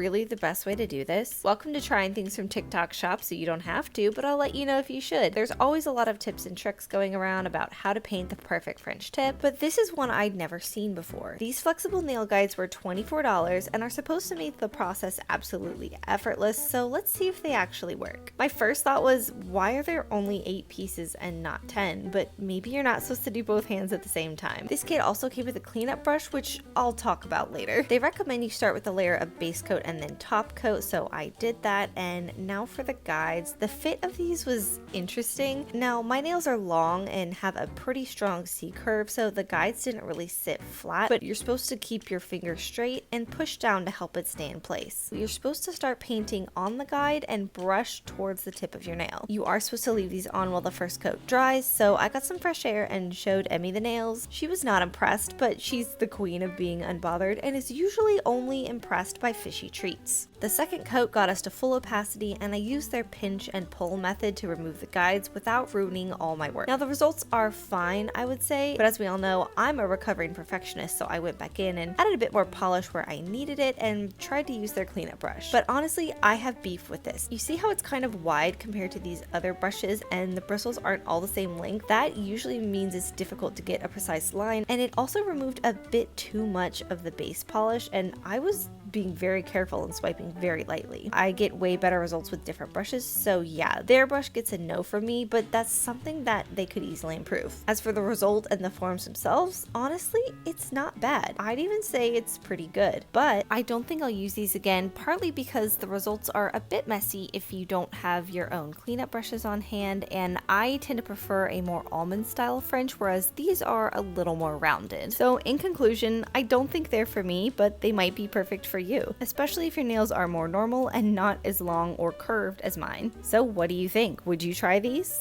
really the best way to do this? Welcome to trying things from TikTok Shop so you don't have to, but I'll let you know if you should. There's always a lot of tips and tricks going around about how to paint the perfect French tip, but this is one I'd never seen before. These flexible nail guides were $24 and are supposed to make the process absolutely effortless, so let's see if they actually work. My first thought was, why are there only 8 pieces and not 10? But maybe you're not supposed to do both hands at the same time. This kit also came with a cleanup brush, which I'll talk about later. They recommend you start with a layer of base coat and then top coat, so I did that. And now for the guides. The fit of these was interesting. Now my nails are long and have a pretty strong C curve, so the guides didn't really sit flat, but you're supposed to keep your finger straight and push down to help it stay in place. You're supposed to start painting on the guide and brush towards the tip of your nail. You are supposed to leave these on while the first coat dries, so I got some fresh air and showed Emmy the nails. She was not impressed, but she's the queen of being unbothered and is usually only impressed by fishy treats. The second coat got us to full opacity, and I used their pinch and pull method to remove the guides without ruining all my work. Now the results are fine, I would say, but as we all know, I'm a recovering perfectionist, so I went back in and added a bit more polish where I needed it and tried to use their cleanup brush. But honestly, I have beef with this. You see how it's kind of wide compared to these other brushes and the bristles aren't all the same length? That usually means it's difficult to get a precise line, and it also removed a bit too much of the base polish, and I was being very careful and swiping very lightly. I get way better results with different brushes, so yeah, their brush gets a no from me, but that's something that they could easily improve. As for the result and the forms themselves, honestly, it's not bad. I'd even say it's pretty good, but I don't think I'll use these again, partly because the results are a bit messy if you don't have your own cleanup brushes on hand, and I tend to prefer a more almond style French, whereas these are a little more rounded. So in conclusion, I don't think they're for me, but they might be perfect for you, especially if your nails are more normal and not as long or curved as mine. So what do you think? Would you try these?